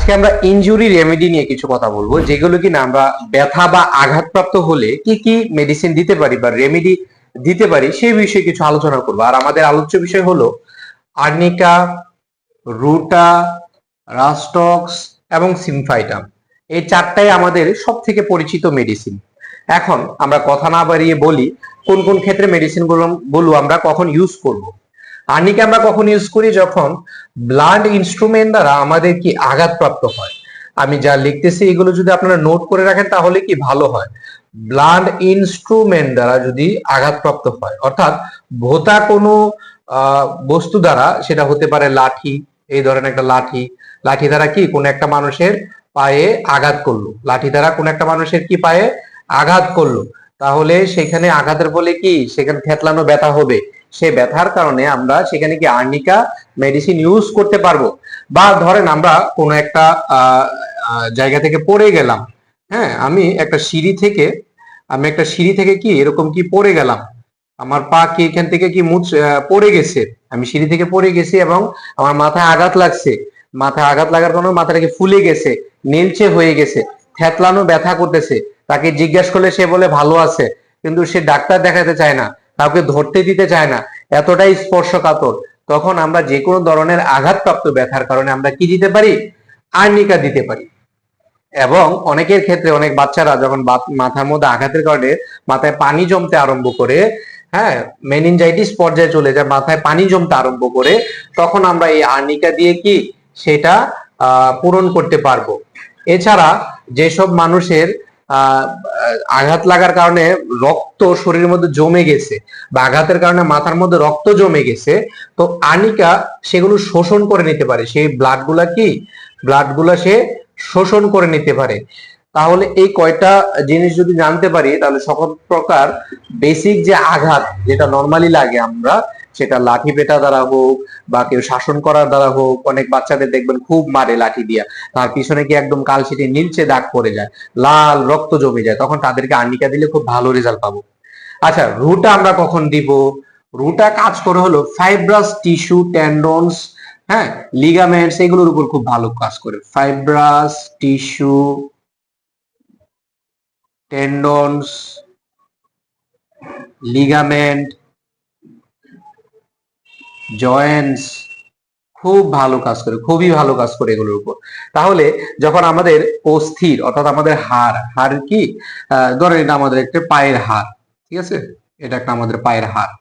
আজকে আমরা injury remedy নিয়ে কিছু কথা বলবো, যেগুলো কিনা আমরা ব্যথা বা আঘাতপ্রাপ্ত হলে কি কি মেডিসিন দিতে পারি বা রেমেডি দিতে পারি সেই বিষয়ে কিছু আলোচনা করবো। আর আমাদের আলোচ্য বিষয় হলো আর্নিকা, রুটা, রাস্টক্স এবং সিমফাইটাম। এই চারটাই আমাদের সব থেকে পরিচিত মেডিসিন। এখন আমরা কথা না বাড়িয়ে বলি কোন কোন ক্ষেত্রে মেডিসিন গুলো আমরা কখন ইউজ করব। আর্নিকা আমরা কখন ইউজ করি? যখন ব্লাড ইনস্ট্রুমেন্ট দ্বারা আমাদের কি আঘাতপ্রাপ্ত হয়। আমি যা লিখতেছি এগুলো যদি আপনারা নোট করে রাখেন তাহলে কি ভালো হয়। ব্লাড ইনস্ট্রুমেন্ট দ্বারা যদি আঘাতপ্রাপ্ত হয়, অর্থাৎ ভোতা কোনো বস্তু দ্বারা, সেটা হতে পারে লাঠি, এই ধরনের একটা লাঠি, লাঠি দ্বারা কি কোন একটা মানুষের পায়ে আঘাত করলো, লাঠি দ্বারা কোন একটা মানুষের কি পায়ে আঘাত করলো, তাহলে সেখানে আঘাতের ফলে কি সেখানে থেতলানো ব্যথা হবে। সেই ব্যথার কারণে আমরা সেখানে কি আর্নিকা মেডিসিন ইউজ করতে পারবো। বা ধরেন আমরা কোনো একটা জায়গা থেকে পড়ে গেলাম, হ্যাঁ, আমি একটা সিঁড়ি থেকে কি এরকম কি পড়ে গেলাম, আমার পা কি এখান থেকে কি পড়ে গেছে, আমি সিঁড়ি থেকে পড়ে গেছি এবং আমার মাথায় আঘাত লাগছে, মাথায় আঘাত লাগার কারণে মাথাটা কি ফুলে গেছে, নীলচে হয়ে গেছে, থেতলানো ব্যথা করতেছে। তাকে জিজ্ঞাসা করলে সে বলে ভালো আছে, কিন্তু সে ডাক্তার দেখাতে চায় না, কাউকে ধরতে দিতে চায় না, এতটাই স্পর্শকাতর। তখন আমরা যে কোনো ধরনের আঘাতপ্রাপ্ত ব্যথার কারণে আমরা কি দিতে পারি? আর্নিকা দিতে পারি। এবং অনেকের ক্ষেত্রে অনেক বাচ্চারা যখন মাথার মধ্যে আঘাতের কারণে মাথায় পানি জমতে আরম্ভ করে, হ্যাঁ, মেনিনজাইটিস পর্যায়ে চলে যায়, মাথায় পানি জমতে আরম্ভ করে, তখন আমরা এই আর্নিকা দিয়ে কি সেটা পূরণ করতে পারবো। এছাড়া যেসব মানুষের আঘাত লাগার কারণে রক্ত শরীরের মধ্যে জমে গেছে বা আঘাতের কারণে মাথার মধ্যে রক্ত জমে গেছে, তো আর্নিকা সেগুলো শোষণ করে নিতে পারে, সেই ব্লাড গুলা সে শোষণ করে নিতে পারে। তাহলে এই কয়টা জিনিস যদি জানতে পারি তাহলে সকল প্রকার বেসিক যে আঘাত যেটা নর্মালি লাগে আমরা, সেটা লাঠি পেটা দ্বারা হোক বা কেউ শাসন করার দ্বারা হোক, অনেক বাচ্চাদের দেখবেন খুব মারে লাঠি দিয়া, তার পিছনে কি একদম কালশিটে নীলচে দাগ পড়ে যায়, লাল রক্ত জমে যায়, তখন তাদেরকে আর্নিকা দিলে খুব ভালো রেজাল্ট পাবো। আচ্ছা, রুটা আমরা কখন দিব? রুটা কাজ করে হলো ফাইব্রাস টিস্যু, টেন্ডনস, হ্যাঁ, লিগামেন্টস, এগুলোর উপর খুব ভালো কাজ করে। ফাইব্রাস টিস্যু, টেন্ডনস, লিগামেন্ট, জয়েন্টস, খুব ভালো কাজ করে, খুবই ভালো কাজ করে এগুলোর উপর। তাহলে যখন আমাদের অস্থির, অর্থাৎ আমাদের হাড় কি ধরেন এটা আমাদের একটা পায়ের হাড়, ঠিক আছে, এটা একটা আমাদের পায়ের হাড়,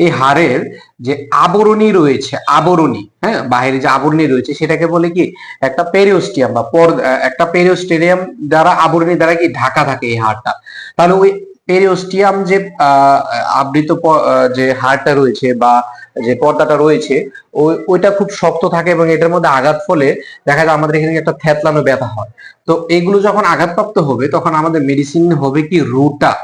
এই হাড়ের যে আবরণী রয়েছে, আবরণী, হ্যাঁ, বাইরে যে আবরণী রয়েছে সেটাকে বলে কি একটা পেরিওস্টিয়াম বা একটা পেরিওস্টেরিয়াম দ্বারা, আবরণী দ্বারা কি ঢাকা থাকে এই হাড়টা। তাহলে ওই পেরিওস্টিয়াম যে আবৃত যে হাড়টা রয়েছে বা যে পর্দাটা রয়েছে, ওইটা খুব শক্ত থাকে এবং এটার মধ্যে আঘাত ফলে দেখা যায় আমাদের এখানে একটা থেতলানো ব্যথা হয়। তো এগুলো যখন আঘাতপ্রাপ্ত হবে তখন আমাদের মেডিসিন হবে কি রুটা।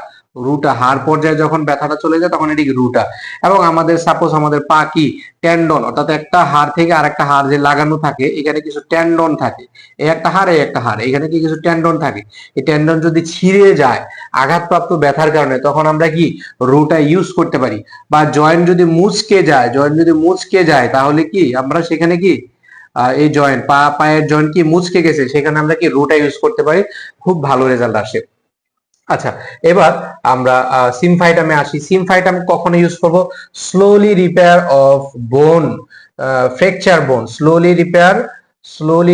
রুটা হাড় পর্যায়ে যখন ব্যথাটা চলে যায় তখন এটি রুটা। এবং আমাদের সাপোজ আমাদের পা কি টেন্ডন, অর্থাৎ একটা হাড় থেকে আরেকটা হাড় যে লাগানো থাকে, এখানে কিছু টেন্ডন থাকে, এই একটা হাড় এই একটা হাড়, এখানে কি কিছু টেন্ডন থাকে, এই টেন্ডন যদি ছিঁড়ে যায় আঘাতপ্রাপ্ত ব্যথার কারণে, তখন আমরা কি রুটা ইউজ করতে পারি। বা জয়েন্ট যদি মুচকে যায় তাহলে কি আমরা সেখানে কি এই পায়ের জয়েন্ট কি মুচকে গেছে, সেখানে আমরা কি রুটা ইউজ করতে পারি, খুব ভালো রেজাল্ট আসে। আচ্ছা, এবার আমরা সিমফাইটামে আসি। সিমফাইটাম কখন ইউজ করব? স্লোলি রিপেয়ার অফ বোন, ফ্র্যাকচার বোন, স্লোলি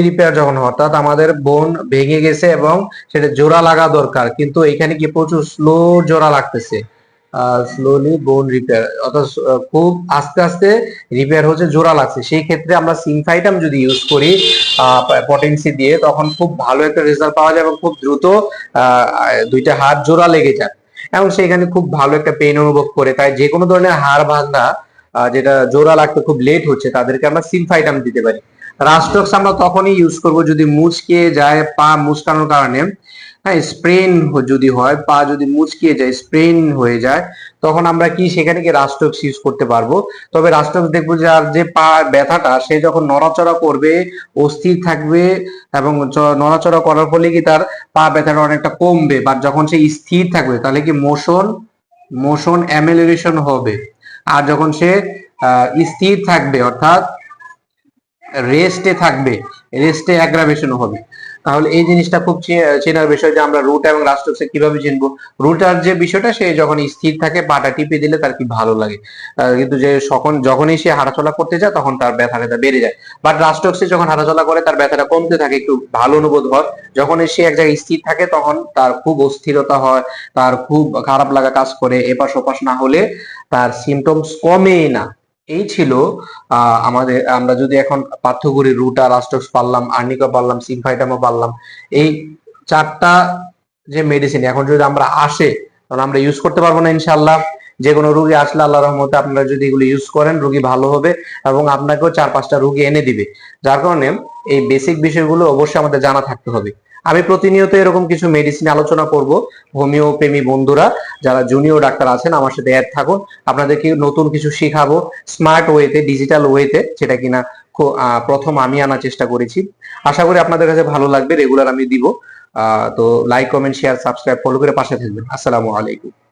রিপেয়ার যখন হয়, অর্থাৎ আমাদের বোন ভেঙে গেছে এবং সেটা জোড়া লাগা দরকার, কিন্তু এখানে কি প্রচুর স্লো জোড়া লাগতেছে, স্লোলি বোন রিপেয়ার, অর্থাৎ খুব আস্তে আস্তে রিপেয়ার হচ্ছে, জোড়া লাগছে, সেই ক্ষেত্রে আমরা সিমফাইটাম যদি ইউজ করি পটেন্সি দিয়ে, তখন খুব ভালো একটা রেজাল্ট পাওয়া যায় এবং খুব দ্রুত দুইটা হাড় জোড়া লেগে যায় এবং সেখানে খুব ভালো একটা পেইন অনুভব করে। তাই যে কোনো ধরনের হাড় ভাঙা যেটা জোড়া লাগতে খুব লেট হচ্ছে, তাদেরকে আমরা সিমফাইটাম দিতে পারি। রাস্টক্স আমরা তখনই ইউজ করব যদি মুচকে যায়, পা মুচকানোর কারণে, হ্যাঁ, স্প্রেন যদি হয়, পা যদি মুচকিয়ে যায়, স্প্রেন হয়ে যায়, তখন আমরা কি সেখানে কি রাস্টক্স ইউজ করতে পারবো। তবে রাস্টক্স দেখবো যে আর যে পা ব্যথাটা, সে যখন নড়াচড়া করবে, অস্থির থাকবে এবং নড়াচড়া করার ফলে কি তার পা ব্যথাটা অনেকটা কমবে, বা যখন সে স্থির থাকবে তাহলে কি মোশন অ্যামেলিওরেশন হবে। আর যখন সে স্থির থাকবে অর্থাৎ রেস্টে থাকবে, রেস্টে অ্যাগ্রাভেশন হবে। তাহলে এই জিনিসটা খুব চেনার বিষয় যে আমরা রুট এবং রাস্টক্সে কিভাবে চিনবো। রুটার যে বিষয়টা, সে যখন স্থির থাকে পাটা টিপে দিলে তার কি ভালো লাগে, কিন্তু যে যখনই সে হাঁটাচলা করতে যায় তখন তার ব্যথাটা বেড়ে যায়। বাট রাস্টক্সে যখন হাঁটাচলা করে তার ব্যথাটা কমতে থাকে, একটু ভালো অনুভব হয়। যখন সে এক জায়গায় স্থির থাকে তখন তার খুব অস্থিরতা হয়, তার খুব খারাপ লাগা কাজ করে, এপাশ ওপাশ না হলে তার সিমটমস কমে না। এই ছিল আমাদের, আমরা যদি এখন পার্থক্য করি, রুটা, রাস্টক্স পারলাম, আর্নিকা পারলাম, সিমফাইটামও পারলাম, এই চারটা যে মেডিসিন এখন যদি আমরা আসে তাহলে আমরা ইউজ করতে পারবো না ইনশাআল্লাহ। যে কোনো রোগী আসলে আল্লাহর রহমতে আপনারা যদি এগুলো ইউজ করেন, রোগী ভালো হবে এবং আপনাকেও 4-5টা রোগী এনে দিবে। যার কারণে এই বেসিক বিষয়গুলো অবশ্যই আমাদের জানা থাকতে হবে। আমি প্রতিনিয়ত এরকম কিছু মেডিসিন আলোচনা করব। হোমিও প্রেমী বন্ধুরা যারা জুনিয়র ডাক্তার আছেন আমার সাথে অ্যাড থাকুন, আপনাদেরকে নতুন কিছু শিখাবো স্মার্ট ওয়েতে, ডিজিটাল ওয়েতে, যেটা কিনা প্রথম আমি আনার চেষ্টা করেছি। আশা করি আপনাদের কাছে ভালো লাগবে, রেগুলার আমি দিব। তো like, comment, share, subscribe, follow করে পাশে থাকবেন। আসসালামু আলাইকুম।